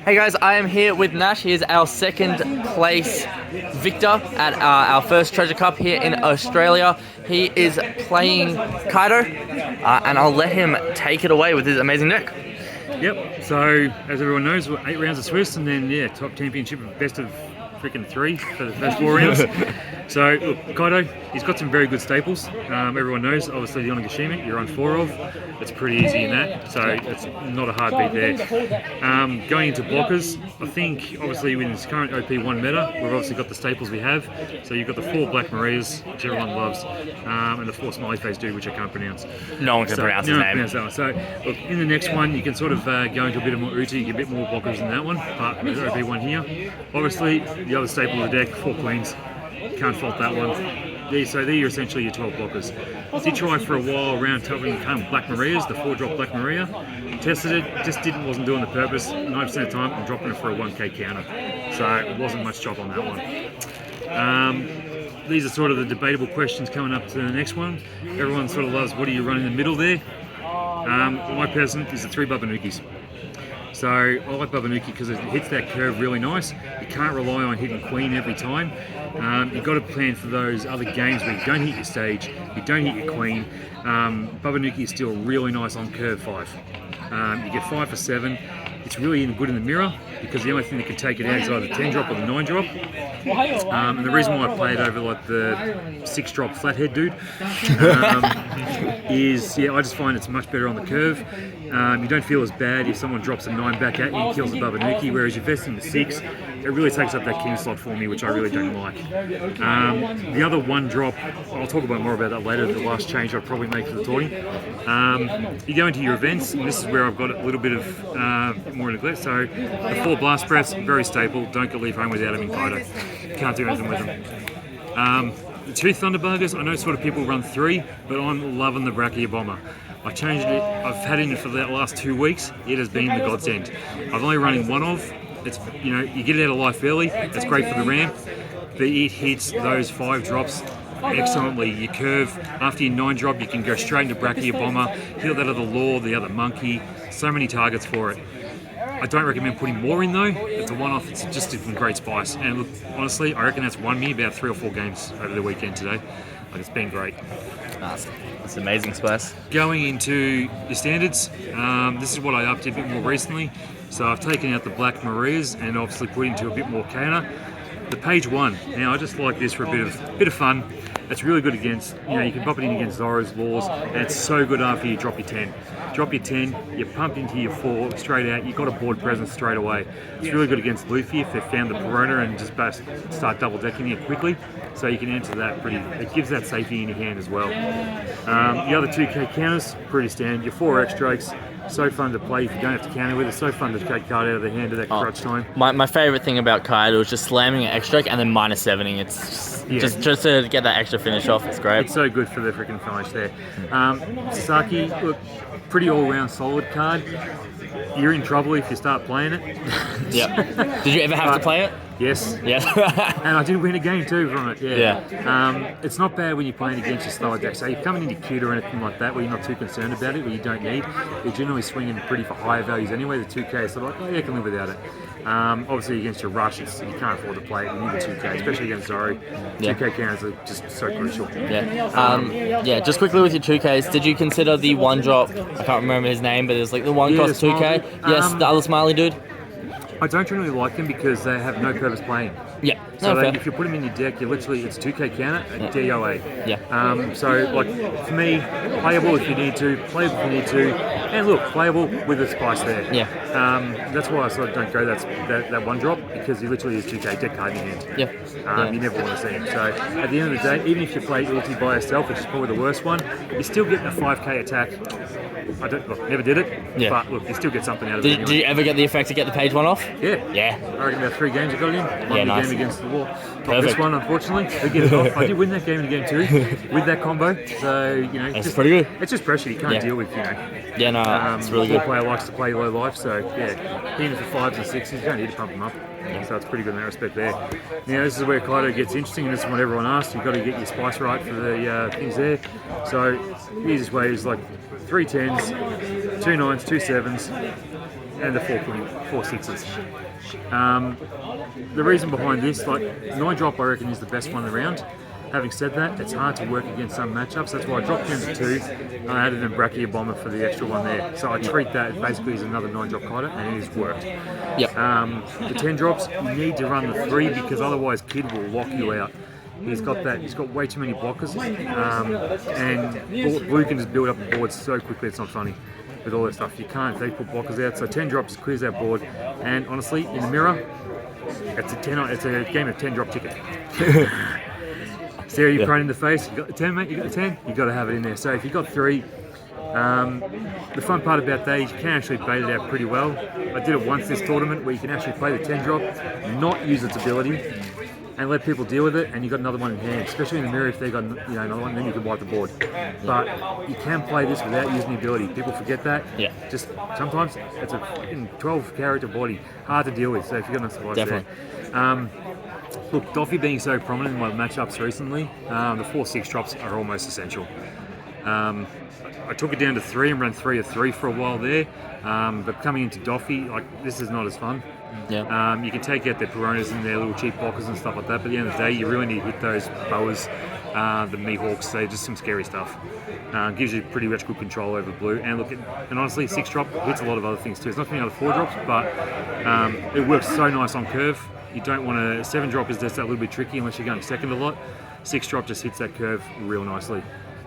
Hey guys, I am here with Nash. He is our second place victor at our first Treasure Cup here in Australia. He is playing Kaido, and I'll let him take it away with his amazing deck. Yep, so as everyone knows, we're 8 rounds of Swiss and then, top championship, best of freaking 3 for the first 4 rounds. So, look, Kaido, he's got some very good staples. Everyone knows, obviously, the Onigashima you're on 4 of. It's pretty easy in that, so it's not a hard beat there. Going into blockers, I think, obviously, with this current OP1 meta, we've obviously got the staples we have. So you've got the 4 Black Marias, which everyone loves, and the 4 Smiley Face Dude, which I can't pronounce. No one can pronounce his name. So, look, in the next one, you can sort of go into a bit of more Uti, get a bit more blockers than that one, but with OP1 here. Obviously, the other staple of the deck, 4 Queens. Can't fault that one. So they're essentially your 12 blockers. Did try for a while around covering Black Marias, the 4-drop Black Maria. Tested it, just wasn't doing the purpose. 9% of the time, I'm dropping it for a 1k counter. So it wasn't much chop on that one. These are sort of the debatable questions coming up to the next one. Everyone sort of loves, what do you run in the middle there? My person is the 3 Babanukis. So I like Babanuki because it hits that curve really nice. You can't rely on hitting Queen every time. You've got to plan for those other games where you don't hit your stage, you don't hit your Queen. Babanuki is still really nice on curve 5. You get 5 for 7. It's really good in the mirror because the only thing that can take it out is either 10-drop or the 9-drop. And the reason why I play it over like the 6-drop Flathead Dude is, I just find it's much better on the curve. You don't feel as bad if someone drops a 9 back at you and kills the Babanuki, whereas you vest in the 6, it really takes up that king slot for me, which I really don't like. The other 1-drop, I'll talk about more about that later, the last change I'll probably make for the tourney. You go into your events, and this is where I've got a little bit of more neglect. So the 4 Blast Breaths, very staple, don't go leave home without them in Kaido. Can't do anything with them. The 2 Thunderbuggers, I know sort of people run 3, but I'm loving the Brachia Bomber. I changed it, I've had it for the last 2 weeks, it has been the godsend. I've only run in 1 of, it's, you get it out of life early, it's great for the ramp, but it hits those 5 drops excellently. Your curve, after your 9-drop, you can go straight into Brachia Bomber, heal that other Law, the other Monkey, so many targets for it. I don't recommend putting more in though, it's a one-off, it's just a great spice. And look, honestly, I reckon that's won me about 3 or 4 games over the weekend today. Like, it's been great. That's amazing spice. Going into the standards, this is what I upped a bit more recently. So I've taken out the Black Marias and obviously put into a bit more counter. The page 1, now I just like this for a bit of fun. It's really good against, you can pop it in against Zoro's Laws, and it's so good after you drop your 10. Drop your 10, you pump into your 4 straight out, you've got a board presence straight away. It's really good against Luffy if they've found the Perona and just start double decking it quickly. So you can enter that it gives that safety in your hand as well. The other 2k counters, pretty standard. Your 4 X-Drakes, so fun to play if you don't have to counter with it. So fun to take card out of the hand at that crutch time. My favourite thing about Kaido is just slamming an X-Drake and then -7ing. It's just to get that extra finish off. It's great. It's so good for the freaking finish there. Sasaki, look, pretty all-round solid card. You're in trouble if you start playing it. Yep. Did you ever have to play it? Yes. Yeah. And I did win a game too from it. Yeah. It's not bad when you're playing against your style deck. So you're coming into Cute or anything like that where you're not too concerned about it, where you don't need. You're generally swinging pretty for higher values anyway. The 2k, so like, I can live without it. Obviously against your rushes, you can't afford to play it. You need the 2k, especially against Zoro. 2k counters are just so crucial. Yeah. Just quickly with your 2ks, did you consider the 1-drop? I can't remember his name, but it's like the 1 cost 2k. Yes, the other Smiley Dude. I don't generally like them because they have no purpose playing. Yeah. So if you put them in your deck, it's 2k counter, DOA. Yeah. So like for me, playable if you need to, playable if you need to, and look, playable with a spice there. Yeah. That's why I sort of don't go that 1-drop because he literally is 2k deck card in your hand. Yeah. You never want to see him. So at the end of the day, even if you play ulti by yourself, which is probably the worst one, you're still getting a 5k attack. Never did it, but look, you still get something out of it anyway. Did you ever get the effect to get the page 1 off? Yeah. Yeah. I reckon about 3 games I got in. Won the nice. game against the War. Perfect. This one, unfortunately, they get it off. I did win that game in game 2 with that combo. So, it's pretty good. It's just pressure you can't deal with, Yeah, no, it's really good. The player likes to play low life, so even for 5s and 6s, you don't need to pump them up. So it's pretty good in that respect there. Now this is where Kaido gets interesting, and this is what everyone asks. You've got to get your spice right for the things there. So the easiest way is like 3 10s, 2 9s, 2 7s, and the 4.46s. The reason behind this, like 9-drop, I reckon is the best one around. Having said that, it's hard to work against some matchups. That's why I dropped down to 2. I added a Brachia Bomber for the extra one there. So I treat that basically as another 9-drop kiter, and it has worked. Yep. The 10 drops, you need to run the 3 because otherwise Kid will lock you out. He's got way too many blockers, and Blue can just build up the board so quickly. It's not funny with all that stuff. You can't. They put blockers out. So 10 drops clears that board, and honestly, in the mirror, it's a game of 10-drop ticket. Sarah, you're prone in the face. You got the 10, mate. You got the 10. You got to have it in there. So if you got 3. The fun part about that is you can actually bait it out pretty well. I did it once this tournament where you can actually play the 10 drop, not use its ability, and let people deal with it, and you got another one in hand. Especially in the mirror, if they got another one, then you can wipe the board. But you can play this without using the ability. People forget that. Yeah. Just sometimes it's a 12-character body, hard to deal with. So if you've got no supplies there. Look, Doffy being so prominent in my matchups recently, the 4-6 drops are almost essential. I took it down to 3 and ran 3 of 3 for a while there, but coming into Doffy, like this is not as fun. Yeah. You can take out their Peronas and their little cheap blockers and stuff like that, but at the end of the day, you really need to hit those boas, the Mihawks. They're just some scary stuff. Gives you pretty much good control over Blue, and look, and honestly, 6 drop hits a lot of other things too. It's not many other 4 drops, but it works so nice on curve. You don't want to 7 drop is just that little bit tricky unless you're going second a lot. 6 drop just hits that curve real nicely.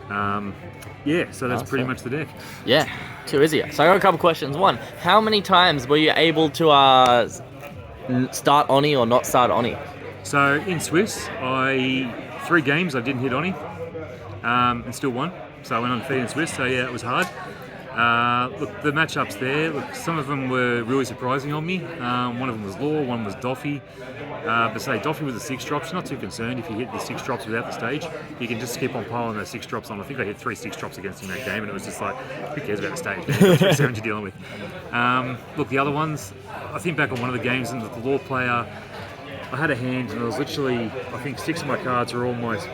So that's pretty much the deck. Yeah, too easy. So I got a couple questions. One, how many times were you able to start Oni or not start Oni? So in Swiss, 3 games I didn't hit Oni, and still won. So I went undefeated in Swiss. So yeah, it was hard. Look, the matchups there, some of them were really surprising on me. One of them was Law, one was Doffy. But say Doffy with the 6 drops, not too concerned if you hit the 6 drops without the stage. You can just keep on piling those 6 drops on. I think I hit 3 6 drops against him that game, and it was just like, who cares about the stage? That's what you're dealing with. Look, the other ones, I think back on one of the games, and the Law player, I had a hand, and it was literally, I think 6 of my cards are almost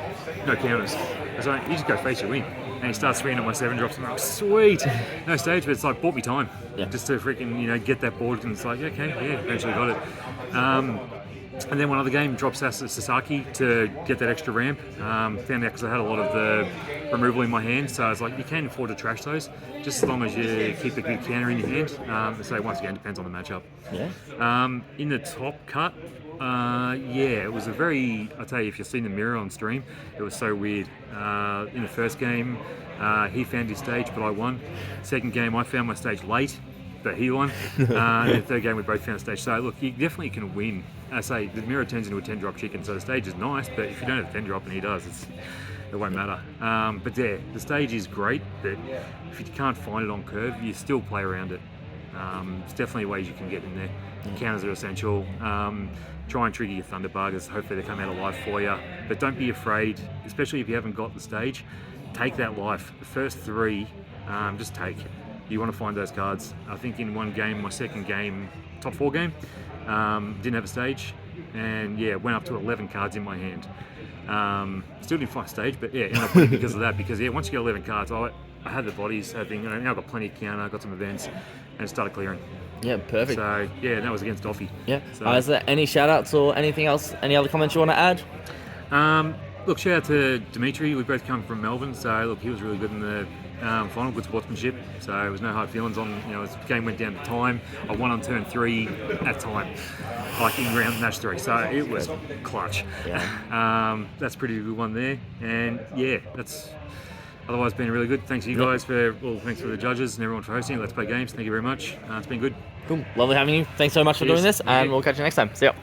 no counters. I was like, you just go face your win. And he starts swinging at my 7 drops, and I'm like, sweet, no stage, but it's like bought me time, just to freaking get that board, and it's like, okay, yeah, eventually got it. And then one other game, drops Sasaki to get that extra ramp. Found out because I had a lot of the removal in my hand, so I was like, you can afford to trash those, just as long as you keep a good counter in your hand. So once again, depends on the matchup. Yeah. In the top cut, it was a very, I tell you, if you've seen the mirror on stream, it was so weird. In the first game, he found his stage, but I won. Second game, I found my stage late, but he won. In the third game, we both found a stage. So look, you definitely can win. I say the mirror turns into a 10-drop chicken, so the stage is nice, but if you don't have a 10-drop and he does, it won't matter. But yeah, the stage is great, but if you can't find it on curve, you still play around it. There's definitely ways you can get in there. Counters are essential. Try and trigger your Thunderbuggers. Hopefully they come out alive for you. But don't be afraid, especially if you haven't got the stage. Take that life. The first 3, just take. You want to find those cards. I think in one game, my second game, top 4 game, didn't have a stage. And yeah, went up to 11 cards in my hand. Still didn't find a stage, but yeah, ended up winning because of that. Because yeah, once you get 11 cards, I had the bodies, I think, now I've got plenty of counter, got some events, and started clearing. Yeah, perfect. So yeah, that was against Doffy. Yeah. So, Is there any shout outs or anything else, any other comments you want to add? Look, shout out to Dimitri. We both come from Melbourne, so look, he was really good in the final, good sportsmanship. So there was no hard feelings on, the game went down to time. I won on turn 3 at time, like in round match 3. So it was clutch. Yeah. That's a pretty good one there. And yeah, that's otherwise been really good. Thanks to you guys thanks for the judges and everyone for hosting. Let's Play Games. Thank you very much. It's been good. Cool. Lovely having you. Thanks so much for doing this, and we'll catch you next time. See ya.